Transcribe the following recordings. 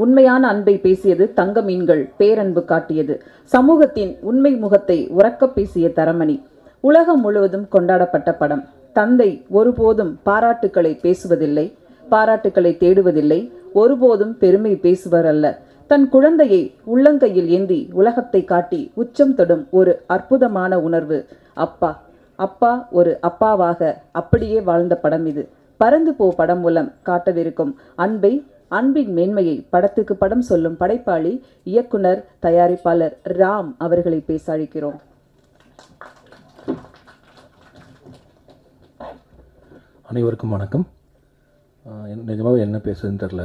உண்மையான அன்பை பேசியது தங்க மீன்கள், பேரன்பு காட்டியது. சமூகத்தின் உண்மை முகத்தை உரக்க பேசிய தரமணி. உலகம் முழுவதும் கொண்டாடப்பட்ட படம். தந்தை ஒருபோதும் பாராட்டுக்களை பேசுவதில்லை, பாராட்டுக்களை தேடுவதில்லை, ஒருபோதும் பெருமை பேசுவர் அல்ல. தன் குழந்தையை உள்ளங்கையில் ஏந்தி உலகத்தை காட்டி உச்சம் தொடும் ஒரு அற்புதமான உணர்வு. அப்பா அப்பா ஒரு அப்பாவாக அப்படியே வாழ்ந்த படம் இது. பறந்து போ படம் மூலம் காட்டவிருக்கும் அன்பை, அன்பின் மேன்மையை படத்துக்கு படம் சொல்லும் படைப்பாளி, இயக்குனர், தயாரிப்பாளர் ராம் அவர்களை பேச அழைக்கிறோம். அனைவருக்கும் வணக்கம். நிஜமாகவே என்ன பேசுறதுன்னு தெரில.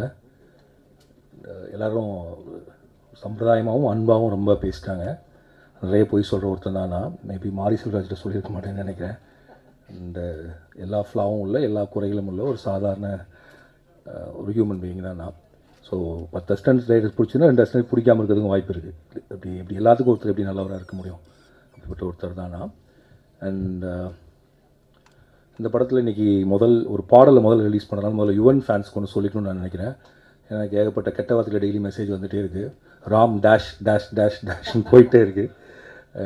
எல்லோரும் சம்பிரதாயமாகவும் அன்பாகவும் ரொம்ப பேசிட்டாங்க. நிறைய போய் சொல்கிற ஒருத்தன் தான் நான். மேபி மாரி செல்வராஜ்கிட்ட சொல்லியிருக்க மாட்டேன்னு நினைக்கிறேன். இந்த எல்லா ஃப்ளாவும் உள்ள, எல்லா குறைகளும் உள்ள ஒரு சாதாரண ஒரு ஹியூமன் பீயிங் தான் நான். ஸோ 10 அசிஸ்டன்ட் ரைடர்ஸ் பிடிச்சின்னா 2 அசிஸ்டன்ட் பிடிக்காமல் இருக்கிறதுக்கும் வாய்ப்பு இருக்குது. இப்படி எல்லாத்துக்கும் ஒருத்தர் எப்படி நல்லவராக இருக்க முடியும்? அப்படிப்பட்ட ஒருத்தர் தான் நான். அண்ட் இந்த படத்தில் இன்றைக்கி ஒரு பாடலை ரிலீஸ் பண்ணலாம். முதல்ல யுவன் ஃபேன்ஸ்க்கு ஒன்று சொல்லிக்கணும்னு நான் நினைக்கிறேன். எனக்கு ஏகப்பட்ட கெட்ட வார்த்தையில் டெய்லி மெசேஜ் வந்துகிட்டே இருக்குது. ராம் டேஷ் டேஷ் டேஷ் டேஷ்னு போயிட்டே இருக்குது.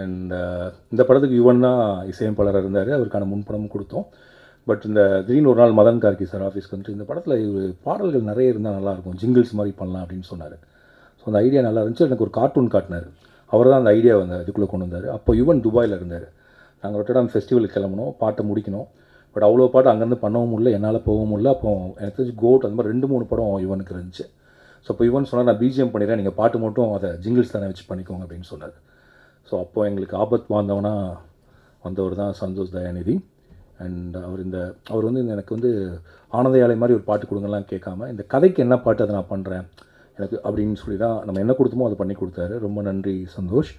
அண்ட் இந்த படத்துக்கு யுவன் தான் இசையமைப்பாளராக இருந்தார். அவருக்கான முன்படமும் கொடுத்தோம். பட் இந்த திடீர்னு ஒரு நாள் மதன் கார்கி சார் ஆஃபீஸ்க்கு வந்துட்டு இந்த படத்தில் பாடல்கள் நிறைய இருந்தால் நல்லாயிருக்கும், ஜிங்கிள்ஸ் மாதிரி பண்ணலாம் அப்படின்னு சொன்னார். ஸோ அந்த ஐடியா நல்லா இருந்துச்சு. எனக்கு ஒரு கார்ட்டூன் காட்டினார். அவர் தான் அந்த ஐடியா இதுக்குள்ளே கொண்டு வந்தார். அப்போ யுவன் துபாயில் இருந்தார். நாங்கள் ரொட்டர்டாம் ஃபெஸ்டிவலுக்கு கிளம்பணும், பாட்டை முடிக்கணும். பட் அவ்வளோ பாட்டு அங்கேருந்து பண்ணவும் முடியல, என்னால் போகவும் முடியல. அப்போ எனக்கு தெரிஞ்சு கோட் அந்த மாதிரி 2-3 படம் யுவனுக்கு இருந்துச்சு. ஸோ அப்போ யுவன் சொன்னால் நான் பிஜிஎம் பண்ணிடுறேன், நீங்கள் பாட்டு மட்டும் அதை ஜிங்கிள்ஸ் தானே வச்சு பண்ணிக்கோங்க அப்படின்னு சொன்னார். ஸோ அப்போது எங்களுக்கு ஆபத் வந்தவர் தான் சந்தோஷ் தயாநிதி. அண்ட் அவர் எனக்கு ஆனந்த மாதிரி ஒரு பாட்டு கொடுங்கலாம் கேட்காம, இந்த கதைக்கு என்ன பாட்டு அதை நான் பண்ணுறேன் எனக்கு அப்படின்னு சொல்லி தான் நம்ம என்ன கொடுத்தோமோ அதை பண்ணி கொடுத்தாரு. ரொம்ப நன்றி Santhosh.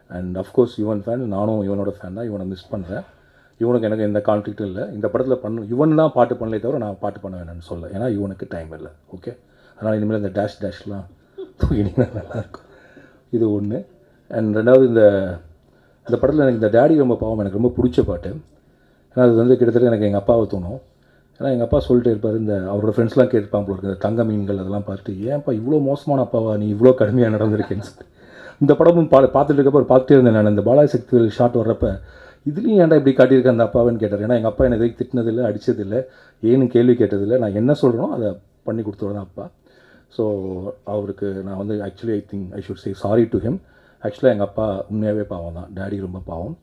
And of course Yuvan fan, நானும் யுவனோட ஃபேன் தான். யுவனை மிஸ் பண்ணுறேன். யுவனுக்கு எனக்கு எந்த கான்ஃப்ளிக்ட்டும் இல்லை. இந்த படத்தில் யுவன் தான் பாட்டு பண்ணலே தவிர நான் பாட்டு பண்ண வேணான்னு சொல்ல. ஏன்னா யுவனுக்கு டைம் இல்லை. ஓகே, அதனால் இனிமேல் இந்த டேஷ்லாம் தூக்கினீங்கன்னா நல்லாயிருக்கும். இது ஒன்று. அண்ட் ரெண்டாவது, இந்த படத்தில் எனக்கு இந்த டேடி ரொம்ப பாவம் எனக்கு ரொம்ப பிடிச்ச பாட்டு. ஏன்னா அது கிட்டத்தட்ட எனக்கு எங்கள் அப்பாவை தோணும். ஏன்னா எங்கள் அப்பா சொல்லிட்டு இருப்பார், அவரோட ஃப்ரெண்ட்ஸ்லாம் கேட்பாங்க போல இருக்குது, தங்க மீன்கள் அதெல்லாம் பார்த்துட்டு, ஏன்ப்பா இவ்வளோ மோசமான அப்பாவா நீ, இவ்வளோ கடுமையாக நடந்திருக்கேன்னு சொல்லி. இந்த படமும் பார்த்துட்டு இருக்கப்போ பார்த்துட்டே இருந்தேன் நான். இந்த பாலாசக்தி ஷாட் வர்றப்போ இதுலேயும் ஏன்டா இப்படி காட்டியிருக்கேன் அந்த அப்பாவன்னு கேட்டார். ஏன்னா எங்கள் அப்பா என்னை எதுவும் திட்டினதில்லை, அடித்ததில்லை, ஏன்னு கேள்வி கேட்டதில்லை. நான் என்ன சொல்கிறேனோ அதை பண்ணி கொடுத்தவர் தான் அப்பா. ஸோ அவருக்கு நான் actually I should say sorry to him. ஆக்சுவலாக எங்கள் அப்பா உண்மையாகவே பாவம் தான், டேடி ரொம்ப பாவம்.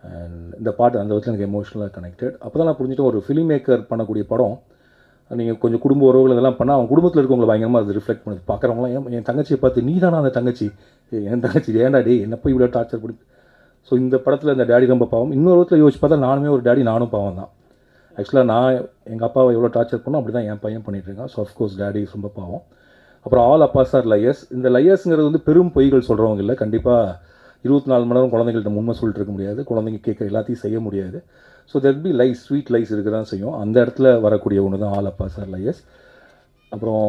அண்ட் இந்த பாட்டு அந்த விதத்தில் எனக்கு எமோஷ்னலாக கனெக்டட். அப்போ தான் நான் புரிஞ்சுட்டு, ஒரு ஃபிலிம் மேக்கர் பண்ணக்கூடிய படம் நீங்கள் கொஞ்சம் குடும்ப உறவுகள் இதெல்லாம் பண்ணால் அவங்க குடும்பத்தில் இருக்கவங்களை பயங்கரமாக அது ரிஃப்ளெக்ட் பண்ணுது. பார்க்குறவங்களாம் என் தங்கச்சியை பார்த்து, நீ தானே அந்த தங்கச்சி, என் தங்கச்சி ஏன்டா டே என்ன போய் இவ்வளோ டார்ச்சர் பண்ணி. ஸோ இந்த படத்தில் இந்த டேடி ரொம்ப பாவம். இன்னொரு விதத்தில் யோசிச்சு பார்த்தா நானுமே ஒரு டேடி, நானும் பாவம் தான். ஆக்சுவலாக நான் எங்கள் அப்பாவை எவ்வளோ டார்ச்சர் பண்ணோம் அப்படி தான் என் பையன் பண்ணிகிட்ருக்கான். ஸோ அஃப்கோர்ஸ் டேடி ரொம்ப பாவம். அப்புறம் ஆல் அப்பாஸ் ஆர் லையர்ஸ். இந்த லையர்ஸுங்கிறது பெரும் பொய்கள் சொல்கிறவங்க இல்லை. கண்டிப்பாக 24 மணி நேரம் குழந்தைங்கள்ட்ட உண்மை சொல்லிட்டு இருக்க முடியாது, குழந்தைங்க கேட்குற எல்லாத்தையும் செய்ய முடியாது. So there be lies, sweet lies இருக்க தான் செய்யும். அந்த இடத்துல வரக்கூடிய ஒன்று தான் ஆல் அப்பாஸ் ஆர் லையர்ஸ். அப்புறம்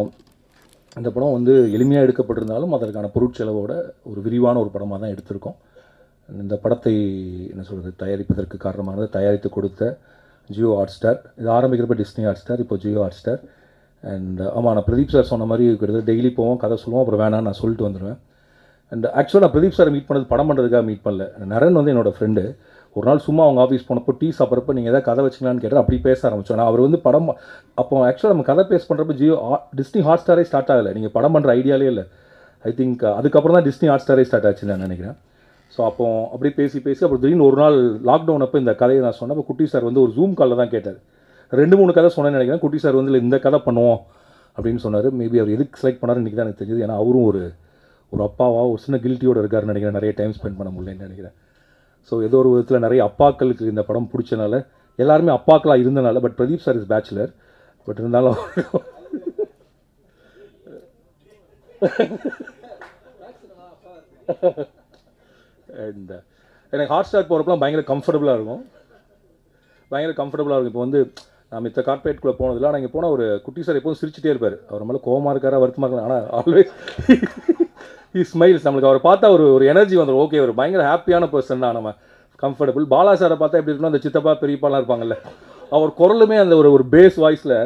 இந்த படம் எளிமையாக எடுக்கப்பட்டிருந்தாலும் அதற்கான பொருட்செலவோட ஒரு விரிவான ஒரு படமாக தான் எடுத்திருக்கோம். இந்த படத்தை என்ன சொல்கிறது, தயாரிப்பதற்கு காரணமானது தயாரித்து கொடுத்த ஜியோ ஹாட்ஸ்டார். இது ஆரம்பிக்கிறப்ப டிஸ்னி ஹாட்ஸ்டார், இப்போ ஜியோ ஹாட்ஸ்டார். அண்ட் ஆமாம், நான் பிரதீப் சார் சொன்ன மாதிரி கிட்டத்தட்ட டெய்லி போவோம், கதை சொல்லுவோம், அப்புறம் வேணான்னு நான் சொல்லிட்டு வந்துடுவேன். அண்ட் ஆக்சுவலாக நான் பிரதீப் சாரை மீட் பண்ணது படம் பண்ணுறதுக்காக மீட் பண்ணல. நரன் என்னோடய ஃப்ரெண்டு. ஒரு நாள் சும்மா அவங்க ஆஃபீஸ் போனப்போ டீ சாப்பிட்றப்ப நீங்கள் எதாவது கதை வச்சுக்கலான்னு கேட்டால் அப்படி பேச ஆரம்பித்தோம். நான் அவர் படம் அப்போ ஆக்சுவலாக நம்ம கதை பேஸ் பண்ணுறப்ப டிஸ்னி ஹாட்ஸ்டாரே ஸ்டார்ட் ஆகலை. நீங்கள் படம் பண்ணுற ஐடியாலே இல்லை. ஐ திங்க் அதுக்கப்புறம் தான் டிஸ்னி ஹாட்ஸ்டாரே ஸ்டார்ட் ஆச்சுன்னு நான் நினைக்கிறேன். ஸோ அப்போ அப்படி பேசி அப்புறம் திடீர்னு ஒரு நாள் லாக்டவுன் அப்போ இந்த கதையை நான் சொன்னப்போ குட்டி சார் ஒரு ஜூம் காலில் தான் கேட்டார். 2-3 கதை சொன்னேன்னு நினைக்கிறேன். குட்டி சார் இந்த கதை பண்ணுவோம் அப்படின்னு சொன்னார். மேபி அவர் எதுக்கு செலக்ட் பண்ணார் இன்றைக்கி தான் எனக்கு தெரிஞ்சது. ஏன்னா அவரும் ஒரு அப்பாவாக ஒரு சின்ன கில்ட்டியோடு இருக்காருன்னு நினைக்கிறேன். நிறைய டைம் ஸ்பெண்ட் பண்ண முடியலன்னு நினைக்கிறேன். ஸோ ஏதோ ஒரு விதத்தில் நிறைய அப்பாக்களுக்கு இந்த படம் பிடிச்சனால, எல்லாருமே அப்பாக்களாக இருந்தனால. But Pradeep sir is bachelor. But இருந்தாலும் அண்ட் எனக்கு ஹாட் ஸ்டார் போகிறப்பலாம் பயங்கர கம்ஃபர்டபுளாக இருக்கும். இப்போ நான் மித்த கார்பரேட்குள்ளே போனதில்லை. ஆனால் இங்கே போனால் ஒரு குட்டி சார் எப்போதும் சிரிச்சிட்டே இருப்பார். அவர் மேலே கோவமாக இருக்காரா வருத்தமாக இருக்கலாம், ஆனால் ஆல்வேஸ் ஹி ஸ்மைல்ஸ். நம்மளுக்கு அவரை பார்த்தா ஒரு எனர்ஜி வந்துடும். ஓகே, ஒரு பயங்கர ஹாப்பியான பர்சன் தான். நம்ம கம்ஃபர்டபுள். பாலா சாரை பார்த்தா எப்படி இருக்கணும், அந்த சித்தப்பா பெரியப்பாலாம் இருப்பாங்கல்ல, அவர் குரலுமே அந்த ஒரு பேஸ் வாய்ஸில்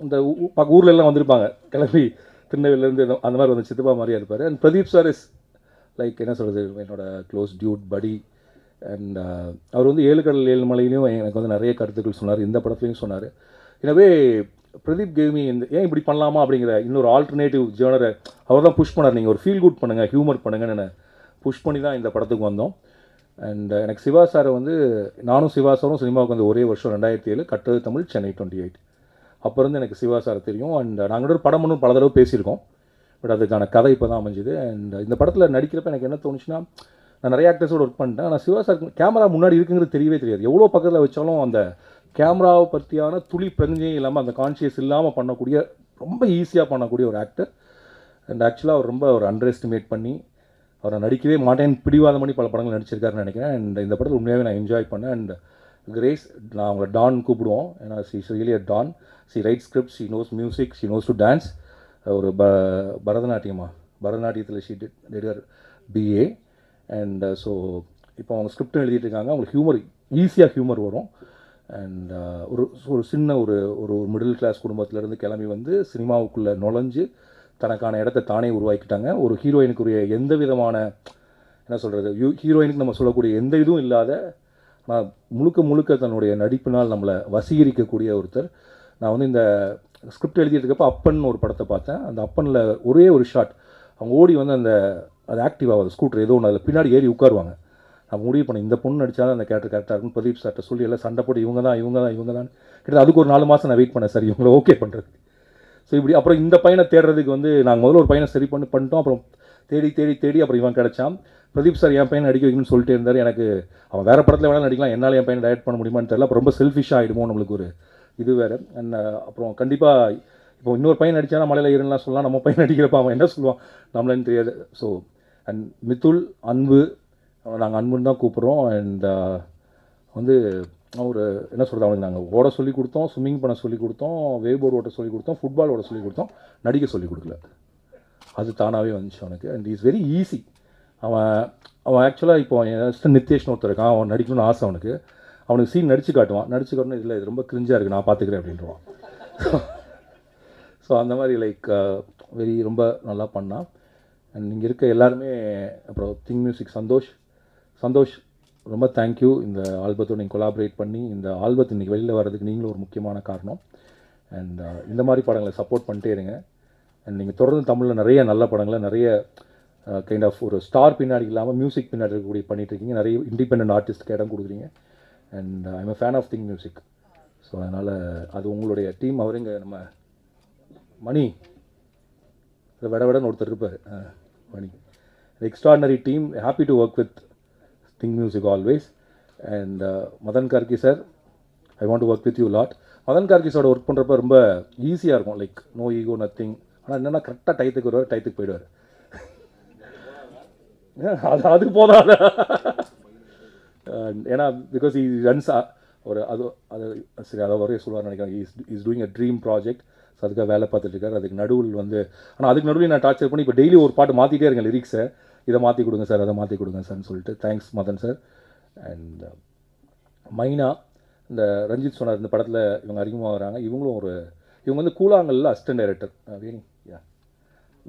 இந்த ஊர்லெல்லாம் வந்திருப்பாங்க கிளம்பி, திருநெல்வேலியிலேருந்து அந்த மாதிரி வந்து சித்தப்பா மாதிரியா இருப்பார். And Pradeep sir is like என்ன சொல்கிறது, என்னோட க்ளோஸ் டியூட் படி. அண்ட் அவர் வந்து 7 கடல் 7 மலையிலையும் எனக்கு வந்து நிறைய கருத்துக்கள் சொன்னார், இந்த படத்துலையும் சொன்னார். எனவே பிரதீப் கேமி இந்த ஏன் இப்படி பண்ணலாமா அப்படிங்கிற இன்னொரு ஆல்டர்னேட்டிவ் ஜேர்னரை அவர் தான் புஷ் பண்ணார். நீங்கள் ஒரு ஃபீல் குட் பண்ணுங்கள், ஹியூமர் பண்ணுங்கன்னு புஷ் பண்ணி தான் இந்த படத்துக்கு வந்தோம். அண்ட் எனக்கு சிவா சாரை வந்து நானும் சிவா சாரும் சினிமாவுக்கு வந்து ஒரே வருஷம் 2007 கட்டது தமிழ் சென்னை 28. அப்போ இருந்து எனக்கு சிவா சார் தெரியும். அண்ட் நாங்கள் ஒரு படம் ஒன்றும் பல தடவை பேசியிருக்கோம், பட் அதுக்கான கதை இப்போ தான் அமைஞ்சுது. அண்ட் இந்த படத்தில் நடிக்கிறப்ப எனக்கு என்ன தோணுச்சுன்னா, நான் நிறைய ஆக்டர்ஸோடு ஒர்க் பண்ணிட்டேன், ஆனால் சிவா சார் கேமரா முன்னாடி இருக்குங்கிறது தெரியவே தெரியாது. எவ்வளோ பக்கத்தில் வச்சாலும் அந்த கேமராவை பற்றியான துளி பிரஞ்சையும் இல்லாமல் அந்த கான்ஷியஸ் இல்லாமல் பண்ணக்கூடிய ரொம்ப ஈஸியாக பண்ணக்கூடிய ஒரு ஆக்டர். அண்ட் ஆக்சுவலாக அவர் ரொம்ப ஒரு அண்டர் எஸ்டிமேட் பண்ணி அவரை நடிக்கவே மாட்டேன் பிடிவாதம் பண்ணி பல படங்கள் நடிச்சிருக்காருன்னு நினைக்கிறேன். அண்ட் இந்த படத்தில் உண்மையாகவே நான் என்ஜாய் பண்ணேன். அண்ட் கிரேஸ், நான் அவங்களை டான் கூப்பிடுவோம், ஏன்னா she is really a don. She write script, she knows music, she knows to dance. ஒரு பரதநாட்டியத்தில் she did BA. And so இப்போ அவங்க ஸ்கிரிப்டும் எழுதிட்டு இருக்காங்க. அவங்களுக்கு ஹியூமர் ஈஸியாக ஹியூமர் வரும். அண்ட் ஒரு சின்ன ஒரு மிடில் கிளாஸ் குடும்பத்திலேருந்து கிளம்பி வந்து சினிமாவுக்குள்ளே நுழைஞ்சு தனக்கான இடத்த தானே உருவாக்கிட்டாங்க. ஒரு ஹீரோயினுக்குரிய எந்த விதமான என்ன சொல்கிறது, ஹீரோயினுக்கு நம்ம சொல்லக்கூடிய எந்த இதுவும் இல்லாத, ஆனால் முழுக்க தன்னுடைய நடிப்பினால் நம்மளை வசீகரிக்கக்கூடிய ஒருத்தர். நான் வந்து இந்த ஸ்கிரிப்ட் எழுதிட்டு இருக்கப்போ அப்பன் ஒரு படத்தை பார்த்தேன். அந்த அப்பனில் ஒரே ஒரு ஷாட் அவங்க ஓடி வந்து அது ஆக்டிவ் ஆகாது, ஸ்கூட்டர் ஏதோ ஒன்று அதில் பின்னாடி ஏறி உட்காருவாங்க. நான் முடிவு பண்ணேன், இந்த பொண்ணு நடிச்சாலும் அந்த கேரக்டர் கரெக்டாக இருக்கும். பிரதீப் சார்ட்ட சொல்லி எல்லாம் சண்டை போட்டு இவங்க தான் கிட்டத்தட்ட அதுக்கு ஒரு 4 மாதம் நான் வெயிட் பண்ணேன் சார் இவங்களை ஓகே பண்ணுறதுக்கு. ஸோ இப்படி அப்புறம் இந்த பையனை தேடுறதுக்கு வந்து நாங்கள் முதல்ல ஒரு பையனை சரி பண்ணிட்டோம். அப்புறம் தேடி அப்புறம் இவன் கிடச்சான். பிரதீப் சார் என் பையனை நடிக்க வைக்கணும்னு சொல்லிட்டு இருந்தார். எனக்கு அவன் வேறு படத்தில் வேணாலும் நடிக்கலாம், என்னால் என் பையனை டைரக்ட் பண்ண முடியுமான்னு தெரியல. அப்புறம் ரொம்ப செல்ஃபிஷாக ஆகிடுமோ நம்மளுக்கு ஒரு இது வேறு. அண்ட் அப்புறம் கண்டிப்பாக இப்போ இன்னொரு பையன் நடித்தானா மலையில் இருந்தலாம் சொல்லலாம், நம்ம பையன் நடிக்கிறப்ப அவன் என்ன சொல்லுவான் நம்மளன்னு தெரியாது. ஸோ அண்ட் மித்துல், அன்பு, நாங்கள் அன்புன்னு தான் கூப்பிட்றோம். அண்ட் வந்து ஒரு என்ன சொல்கிறது, அவனுக்கு நாங்கள் ஓட சொல்லி கொடுத்தோம், ஸ்விம்மிங் பண்ண சொல்லி கொடுத்தோம், வேவ் போர்டு ஓட்ட சொல்லி கொடுத்தோம், ஃபுட்பால் ஓட சொல்லி கொடுத்தோம், நடிக்க சொல்லி கொடுக்கல. அது தானாகவே வந்துச்சு அவனுக்கு. And is very easy. அவன் ஆக்சுவலாக இப்போ நித்தேஷ்னு ஒருத்தர் இருக்கான், அவன் நடிக்கணும்னு ஆசை அவனுக்கு. அவனுக்கு சீன் நடிச்சு காட்டணும், இல்லை இது ரொம்ப கிரிஞ்சாக இருக்குது நான் பார்த்துக்கிறேன் அப்படின்றான். ஸோ அந்த மாதிரி லைக் வெரி ரொம்ப நல்லா பண்ணான். அண்ட் இங்கே இருக்க எல்லாருமே, அப்புறம் திங் மியூசிக் சந்தோஷ் ரொம்ப தேங்க்யூ. இந்த ஆல்பத்தோடு நீங்கள் கொலாபரேட் பண்ணி இந்த ஆல்பத்தை இன்றைக்கி வெளியில் வர்றதுக்கு நீங்களும் ஒரு முக்கியமான காரணம். அண்ட் இந்த மாதிரி படங்களை சப்போர்ட் பண்ணிட்டே இருங்க. அண்ட் நீங்கள் தொடர்ந்து தமிழில் நிறைய நல்ல படங்களை, நிறைய கைண்ட் ஆஃப் ஒரு ஸ்டார் பின்னாடி இல்லாமல் மியூசிக் பின்னாடி இருக்கக்கூடிய பண்ணிகிட்ருக்கீங்க, நிறைய இண்டிபெண்டன்ட் ஆர்டிஸ்ட்டுக்கு இடம் கொடுக்குறீங்க. And I'm a fan of thing music. So அதனால் அது உங்களுடைய டீம். அவருங்க நம்ம மணி விடன்னு ஒருத்தர் இருப்பார், Mani, extraordinary team. Happy to work with Think Music always. And Madhan Karky sir, I want to work with you lot. மதன் கார்கி சாரோட ஒர்க் பண்ணுறப்ப ரொம்ப ஈஸியாக இருக்கும், லைக் நோ ஈகோ நத்திங். ஆனால் என்னென்னா கரெக்டாக டயத்துக்கு வருவார், டயத்துக்கு போயிடுவார். அது போதாத, ஏன்னா பிகாஸ் ஈ ரன்ஸ் ஒரு அது சரி அதை வரைய சொல்லுவார் நினைக்கிறேன். Is doing a dream project. So அதுக்காக வேலை பார்த்துட்டு இருக்காரு. அதுக்கு நடுவில் வந்து, ஆனால் அதுக்கு நடுவில் நான் டார்ச்சர் பண்ணி இப்போ டெய்லி ஒரு பாட்டு மாற்றிட்டே இருக்கேன், லிரிக்ஸை இதை மாற்றி கொடுங்க சார், அதை மாற்றி கொடுங்க சார்னு சொல்லிட்டு. Thanks Madan sir. அண்ட் மைனா, இந்த ரஞ்சித் சொன்னார் இந்த படத்தில் இவங்க அறிமுகமாகறாங்க. இவங்க வந்து கூழாங்கல்ல அசிஸ்டன்ட் டைரக்டர் வேணி,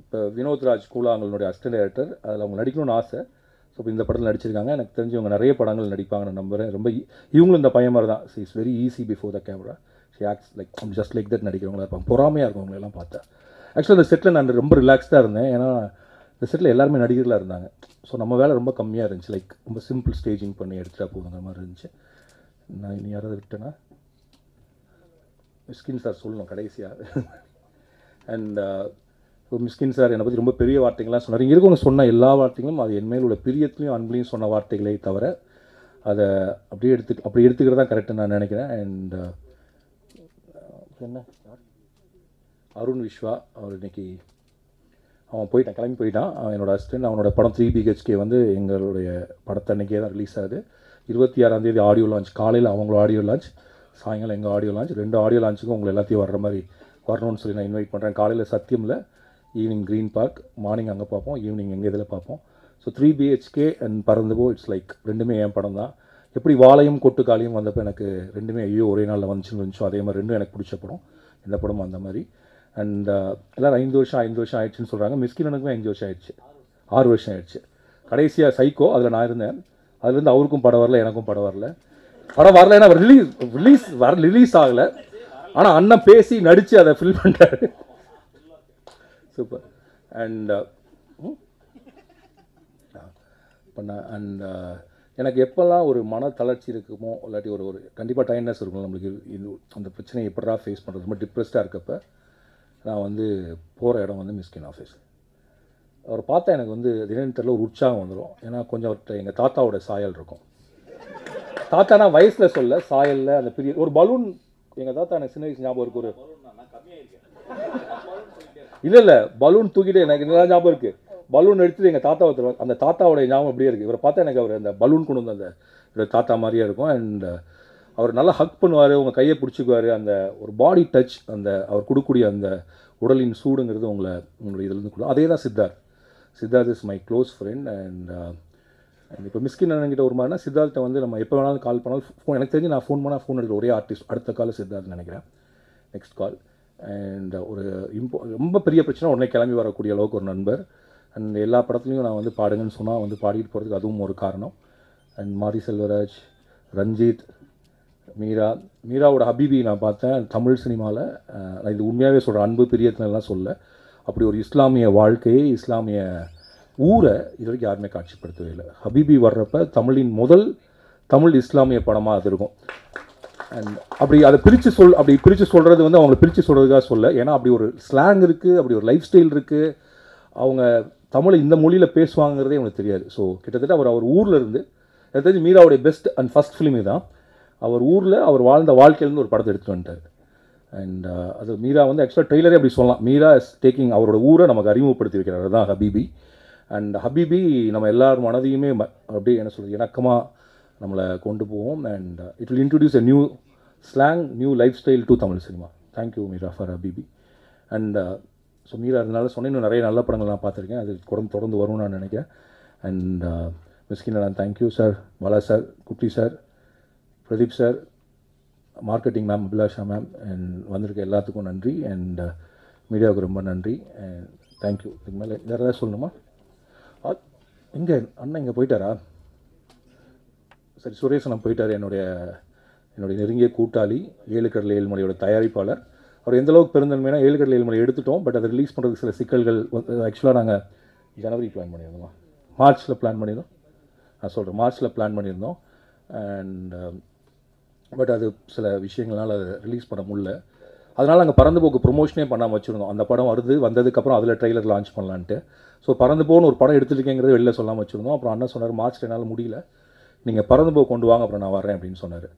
இப்போ வினோத்ராஜ் கூழாங்கல்னுடைய அசிஸ்டன்ட் டைரக்டர். அதில் அவங்க நடிக்கணும்னு ஆசை. ஸோ இப்போ இந்த படத்தில் நடிச்சிருக்காங்க. எனக்கு தெரிஞ்சு இவங்க நிறைய படங்கள் நடிப்பாங்கன்னு நம்புகிறேன். ரொம்ப இவங்களும் இந்த பையன் மாதிரி தான். She is very easy before the camera. She acts like just like that நடிக்கிறவங்களா இருப்பாங்க. பொறாமையாக இருக்கவங்களெல்லாம் பார்த்தேன். ஆக்சுவலாக இந்த செட்டில் நான் ரொம்ப ரிலாக்ஸ்டாக இருந்தேன். ஏன்னா இந்த செட்டில் எல்லாருமே நடிகர்களாக இருந்தாங்க. ஸோ நம்ம வேலை ரொம்ப கம்மியாக இருந்துச்சு, லைக் ரொம்ப சிம்பிள் ஸ்டேஜிங் பண்ணி எடுத்துகிட்டா போதுங்கிற மாதிரி இருந்துச்சு. நான் இனி யாராவது விட்டேன்னா மிஸ்கின் சார் சொல்லணும் கடைசியாக. அண்ட் மிஸ்கின் சார் என்னை பற்றி ரொம்ப பெரிய வார்த்தைகள்லாம் சொன்னார். இங்கே இருக்கவங்க சொன்ன எல்லா வார்த்தைகளும் அது என்மேல் உள்ள பிரியத்துலையும் அன்புலையும் சொன்ன வார்த்தைகளே தவிர அதை அப்படி எடுத்துக்கிறது தான் கரெக்டுன்னு நான் நினைக்கிறேன். அண்ட் என்ன அருண் விஸ்வா, அவர் இன்னைக்கு அவன் கிளம்பி போயிட்டான். என்னோடய அசிஸ்டன்ட். அவனோட படம் 3 BHK வந்து எங்களுடைய படத்தன்னைக்கே தான் ரிலீஸ் ஆகுது. 26ஆம் தேதி ஆடியோ லான்ச். காலையில் அவங்களோட ஆடியோ லான்ச், சாயங்காலம் எங்கள் ஆடியோ லான்ச். 2 ஆடியோ லான்ச்சுக்கும் உங்களை எல்லாத்தையும் வர்ற மாதிரி வரணும்னு சொல்லி நான் இன்வைட் பண்ணுறேன். காலையில் சத்தியமில், ஈவினிங் க்ரீன் பார்க், மார்னிங் அங்கே பார்ப்போம், ஈவினிங் எங்கள் இதில் பார்ப்போம். So 3 BHK and Paranthupo it's like ரெண்டுமே என் படம் தான். எப்படி வாழையும் கொட்டுக்காளியும் வந்தப்போ எனக்கு ரெண்டுமே ஐயோ ஒரே நாளில் வந்துச்சுன்னு இருந்துச்சோ அதே மாதிரி ரெண்டும் எனக்கு பிடிச்ச படம். இந்த படமும் அந்த மாதிரி. அண்ட் எல்லோரும் 5 வருஷம் ஆயிடுச்சுன்னு சொல்கிறாங்க. மிஸ்கினனுக்கும் 5 வருஷம் ஆயிடுச்சு, 6 வருஷம் ஆயிடுச்சு. கடைசியாக சைக்கோ அதில் நான் இருந்தேன். அதுலேருந்து அவருக்கும் படம் வரல, எனக்கும் படம் வரல. படம் வரல, ஏன்னா ரிலீஸ் ஆகலை. ஆனால் அண்ணன் பேசி நடித்து அதை ஃபில் பண்ணுறாரு. சூப்பர். அண்ட் அண்ட் எனக்கு எப்போல்லாம் ஒரு மன தளர்ச்சி இருக்குமோ, இல்லாட்டி ஒரு கண்டிப்பாக டைட்னஸ் இருக்கும் நம்மளுக்கு, இது அந்த பிரச்சனையை எப்படா ஃபேஸ் பண்ணுறது, ரொம்ப டிப்ரெஸ்டாக இருக்கப்போ நான் வந்து போகிற இடம் வந்து மிஸ்கின் ஆஃபீஸ். அவர் பார்த்தா எனக்கு வந்து திடீர்னு தெரியல ஒரு உற்சாகம் வந்துடும். ஏன்னா கொஞ்சம் எங்கள் தாத்தாவோட சாயல் இருக்கும். தாத்தானா வயசில் சொல்ல, சாயலில் அந்த பெரிய ஒரு பலூன். எங்கள் தாத்தா எனக்கு சின்ன வயசு ஞாபகம் இருக்கு. இல்லை பலூன் தூக்கிட்டு எனக்கு நல்லா ஞாபகம் இருக்குது. பலூன் எடுத்துட்டு எங்கள் தாத்தாவை தருவாங்க. அந்த தாத்தாவோட ஞாபகம் அப்படியே இருக்குது. இவரை பார்த்தா எனக்கு அவர் அந்த பலூன் கொண்டு வந்து அந்த தாத்தா மாதிரியே இருக்கும். அண்ட் அவர் நல்லா ஹக் பண்ணுவார், உங்கள் கையை பிடிச்சிக்குவார். அந்த ஒரு பாடி டச், அந்த அவர் கொடுக்கக்கூடிய அந்த உடலின் சூடுங்கிறது உங்களுடைய இதுலேருந்து கொடுக்கும். அதே தான் Siddharth is my close friend. And இப்போ மிஸ்கின் அண்ணன்கிட்ட ஒரு மாதிரினா சித்தார்த்தை வந்து நம்ம எப்போ வேணாலும் கால் பண்ணாலும் ஃபோன், எனக்கு தெரிஞ்சு நான் ஃபோன் பண்ணால் ஃபோன் எடுக்கிற ஒரே ஆர்டிஸ்ட் அடுத்த கால் சித்தார்த் நினைக்கிறேன், நெக்ஸ்ட் கால். அண்ட் ஒரு ரொம்ப பெரிய பிரச்சனை உடனே கிளம்பி வரக்கூடிய அளவுக்கு ஒரு நண்பர். அண்ட் எல்லா படத்துலையும் நான் வந்து பாடுங்கன்னு சொன்னால் வந்து பாடிட்டு போகிறதுக்கு அதுவும் ஒரு காரணம். அண்ட் மாரி செல்வராஜ், ரஞ்சித், மீராவோட ஹபீபி நான் பார்த்தேன் தமிழ் சினிமாவில். நான் இது உண்மையாகவே சொல்கிறேன், அன்பு பிரியத்தினெல்லாம் சொல்ல. அப்படி ஒரு இஸ்லாமிய வாழ்க்கையை, இஸ்லாமிய ஊரை இது வரைக்கும் யாருமே காட்சிப்படுத்தவே இல்லை. ஹபீபி வர்றப்ப தமிழின் முதல் தமிழ் இஸ்லாமிய படமாக அது இருக்கும். அண்ட் அதை பிரித்து சொல்கிறது வந்து அவங்களை பிரித்து சொல்கிறதுக்காக சொல்ல. ஏன்னா அப்படி ஒரு ஸ்லாங் இருக்குது, அப்படி ஒரு லைஃப் ஸ்டைல் இருக்குது. அவங்க தமிழை இந்த மொழியில் பேசுவாங்கிறதே அவங்களுக்கு தெரியாது. ஸோ கிட்டத்தட்ட அவர் ஊரில் இருந்து, எனக்கு தெரிஞ்சு மீராவுடைய பெஸ்ட் அண்ட் ஃபஸ்ட் ஃபிலிம் தான். அவர் ஊரில் அவர் வாழ்ந்த வாழ்க்கையிலேருந்து ஒரு படத்தை எடுத்துகிட்டு வந்துட்டார். அண்ட் அது மீரா வந்து ஆக்சுவலாக ட்ரெய்லரே அப்படி சொல்லலாம். மீரா இஸ் டேக்கிங் அவரோட ஊரை நமக்கு அறிமுகப்படுத்தி வைக்கிறார். அதுதான் ஹபீபி. அண்ட் ஹபீபி நம்ம எல்லார் மனதையுமே அப்படியே என்ன சொல்கிறது இணக்கமாக நம்மளை கொண்டு போவோம். And it will introduce a new slang, new lifestyle to Tamil cinema. Thank you Meera for Habibi. And so Meera அதனால சொன்னேன், இன்னும் நிறைய நல்ல படங்கள் நான் பார்த்துருக்கேன், அது தொடர்ந்து வரும்னு நான் நினைக்கிறேன். அண்ட் மிஸ்கின் நான் thank you sir, Bala sir, Kutty sir, Pradeep sir, marketing ma'am, Abhilasha ma'am, and வந்திருக்க எல்லாத்துக்கும் நன்றி. அண்ட் மீடியாவுக்கு ரொம்ப நன்றி. And thank you. இதுக்கு மேலே வேறு ஏதாவது சொல்லணுமா? இங்கே அண்ணன் இங்கே போயிட்டாரா? சரி, சுரேஷன் போயிட்டார். என்னுடைய நெருங்கிய கூட்டாளி, 7 கடலை 7 மலையோட தயாரிப்பாளர். அவர் எந்தளவுக்கு பெருந்தன்மைனா 7 கடலை 7 மலை எடுத்துட்டோம், பட் அதை ரிலீஸ் பண்ணுறதுக்கு சில சிக்கல்கள். ஆக்சுவலாக நாங்கள் ஜனவரி பிளான் பண்ணியிருந்தோம், மார்ச்சில் பிளான் பண்ணியிருந்தோம். நான் சொல்கிறேன், மார்ச்சில் பிளான் பண்ணியிருந்தோம். அண்ட் பட் அது சில விஷயங்களால் அதை ரிலீஸ் பண்ண முடியல. அதனால் நாங்கள் பறந்து போக்கு ப்ரொமோஷனே பண்ணாமல் வச்சுருந்தோம். அந்த படம் வந்ததுக்கப்புறம் அதில் ட்ரெய்லர் லான்ச் பண்ணலான்ட்டு. ஸோ பறந்து போன்னு ஒரு படம் எடுத்துருக்கேங்கிறது வெளில சொல்லாமல் வச்சுருந்தோம். அப்புறம் அண்ணன் சொன்னார், மார்ச்சில் என்னால் முடியல, நீங்கள் பறந்து போ கொண்டு வாங்க, அப்புறம் நான் வரேன் அப்படின்னு சொன்னார்.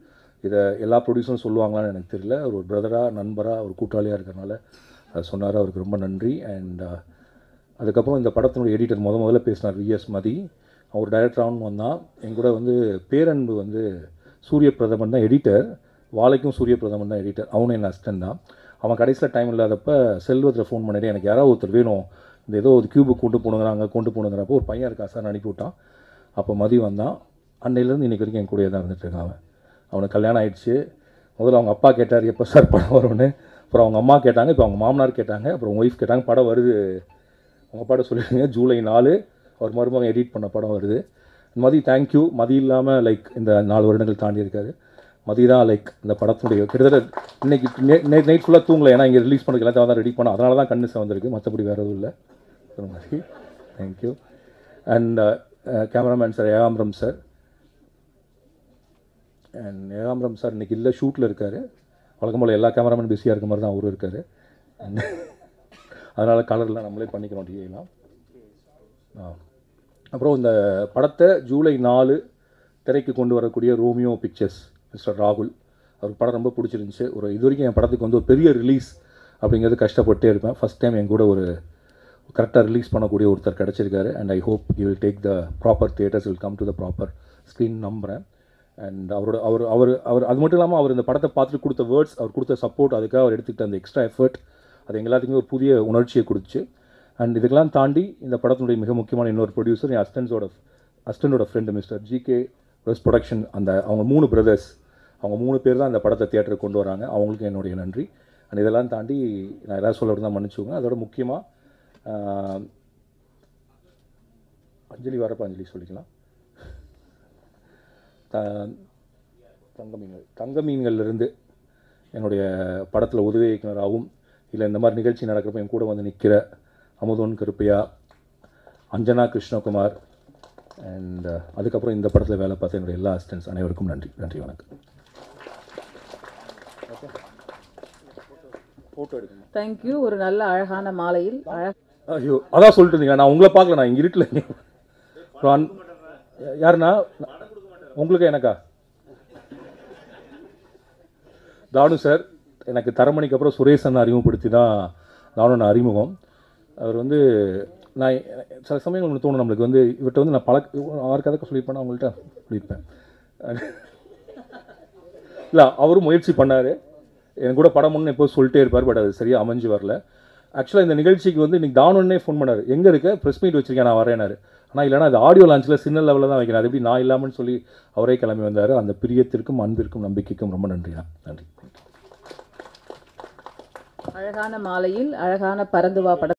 இதை எல்லா ப்ரொடியூசரும் சொல்லுவாங்களான்னு எனக்கு தெரியல. ஒரு பிரதராக, நண்பராக, ஒரு கூட்டாளியாக இருக்கிறனால அதை சொன்னார். அவருக்கு ரொம்ப நன்றி. அண்ட் அதுக்கப்புறம் இந்த படத்தினுடைய எடிட்டர் முதல்ல பேசினார், விஎஸ் மதி. அவர் டைரக்டராகவும் வந்தான். என் கூட வந்து பேரன்பு வந்து சூரிய பிரதமன் தான் எடிட்டர், வாழைக்கும் சூரிய பிரதமன் தான் எடிட்டர். அவனும் என் அசிஸ்டன்ட் தான். அவன் கடைசியில் டைம் இல்லாதப்போ செல்வத்தில் ஃபோன் பண்ணிட்டு, எனக்கு யாராவது ஒருத்தர் வேணும், இந்த ஏதோ ஒரு கியூபுக்கு கொண்டு போனுங்கிறாங்க, கொண்டு போனுங்கிறப்போ ஒரு பையன் இருக்கா சார் அனுப்பி விட்டான். அப்போ மதி வந்தான். அன்னையிலேருந்து இன்றைக்கி வரைக்கும் என் கூடயே தான் இருந்துட்டுருக்கான். அவனுக்கு கல்யாணம் ஆகிடுச்சு. முதல்ல அவங்க அப்பா கேட்டார் எப்போ சார் படம் வரும்னு. அப்புறம் அவங்க அம்மா கேட்டாங்க, இப்போ அவங்க மாமனார் கேட்டாங்க, அப்புறம் ஒய்ஃப் கேட்டாங்க. படம் வருது, அவங்க அப்பாட்ட சொல்லிடுங்க, ஜூலை 4 அவர் மருமகன் எடிட் பண்ண படம் வருது. மதி தேங்க்யூ. மதி இல்லாமல் லைக் இந்த 4 வருடங்கள் தாண்டி இருக்காது. மதி தான் லைக் இந்த படத்துடைய கிட்டத்தட்ட இன்றைக்கி நைட் ஃபுல்லாக தூங்கலை. ஏன்னா இங்கே ரிலீஸ் பண்ணுறது எல்லாத்தையும் தான் ரெடி பண்ணோம். அதனால தான் கண்ணு வந்திருக்கு, மற்றபடி வேறு எதுவும் இல்லை. மாதிரி thank you. And cameraman sir Ekambaram sir. And Ekambaram sir இன்றைக்கி இல்லை, ஷூட்டில் இருக்கார். வழக்கம் போல் எல்லா கேமராமேன் பிஸியாக இருக்க மாதிரி தான் அவரும் இருக்கார். அதனால் கலர்லாம் நம்மளே பண்ணிக்கிறோம் டிவிலாம். அப்புறம் இந்த படத்தை ஜூலை 4 திரைக்கு கொண்டு வரக்கூடிய ரோமியோ பிக்சர்ஸ் மிஸ்டர் ராகுல், அவருக்கு படம் ரொம்ப பிடிச்சிருந்துச்சு. இது வரைக்கும் என் படத்துக்கு வந்து ஒரு பெரிய ரிலீஸ் அப்படிங்கிறது கஷ்டப்பட்டே இருப்பேன். ஃபஸ்ட் டைம் என் கூட ஒரு கரெக்டாக ரிலீஸ் பண்ணக்கூடிய ஒருத்தர் கிடச்சிருக்காரு. And I hope you will take the proper theatres, will come to the proper screen நம்புகிறேன். அண்ட் அவர் அது மட்டும் இல்லாமல் அவர் இந்த படத்தை பார்த்துட்டு கொடுத்த வேர்ட்ஸ், அவர் கொடுத்த சப்போர்ட், அதுக்காக அவர் எடுத்துக்கிட்ட அந்த எக்ஸ்ட்ரா எஃபர்ட், அது எங்கள் எல்லாத்துக்குமே ஒரு புதிய உணர்ச்சியை கொடுத்துச்சு. அண்ட் இதுக்கெல்லாம் தாண்டி இந்த படத்தினுடைய மிக முக்கியமான இன்னொரு ப்ரொடியூசர், என் அசிஸ்டன்டோட friend mister GK bros production. அவங்க 3 பிரதர்ஸ், அவங்க 3 பேர் தான் இந்த படத்தை தியேட்டருக்கு கொண்டு வராங்க. அவங்களுக்கு என்னுடைய நன்றி. அண்ட் இதெல்லாம் தாண்டி நான் ஏதாவது சொல்ல தான் மன்னிச்சுக்கோங்க. அதோட முக்கியமாக அஞ்சலி வரப்போ அஞ்சலி சொல்லிக்கலாம். தங்க மீன்கள்லேருந்து என்னுடைய படத்தில் உதவி இயக்குனராகவும் இல்லை இந்த மாதிரி நிகழ்ச்சி நடக்கிறப்ப என் கூட வந்து நிற்கிற அமுதோன் கருப்பையா, அஞ்சனா கிருஷ்ணகுமார் அண்ட் அதுக்கப்புறம் இந்த படத்தில் வேலை பார்த்த என்னுடைய எல்லா அசிஸ்டன்ஸ் அனைவருக்கும் நன்றி. நன்றி, வணக்கம். ஃபோட்டோ எடுக்கணும். தேங்க்யூ. ஒரு நல்ல அழகான மாலையில் ஐயோ, அதான் சொல்லிட்டு இருந்தீங்க. நான் உங்களை பார்க்கல, நான் இங்கே இருட்டில். யாருண்ணா? உங்களுக்கு எனக்கா? தானு சார் எனக்கு தரமணிக்கு அப்புறம் சுரேஷன் அறிமுகப்படுத்தி தான் தானு அறிமுகம். அவர் வந்து நான் சில சமயங்கள் ஒன்று தோணும் நம்மளுக்கு வந்து இவர்கிட்ட வந்து நான் ஆறு கதைக்க சொல்லியிருப்பேன், அவங்கள்ட்ட சொல்லியிருப்பேன். இல்லை, அவரும் முயற்சி பண்ணார், எனக்கு கூட படம் ஒன்று எப்போது சொல்லிட்டே இருப்பார். பட் அது சரியாக அமைஞ்சு வரல. ஆக்சுவலாக இந்த நிகழ்ச்சிக்கு வந்து இன்றைக்கி தானுன்னே ஃபோன் பண்ணார், எங்கே இருக்க ப்ரெஸ் மீட் வச்சுருக்கேன் நான் வரேனாரு. ஆனால் இல்லைனா அது ஆடியோ லான்ச்சில் சின்ன லெவலில் தான் வைக்கிறேன், அது எப்படி நான் இல்லாமல்னு சொல்லி அவரே கிளம்பி வந்தார். அந்த பிரியத்திற்கும் அன்பிற்கும் நம்பிக்கைக்கும் ரொம்ப நன்றிண்ணா. நன்றி. அழகான மாலையில் அழகான பரந்துவா படம்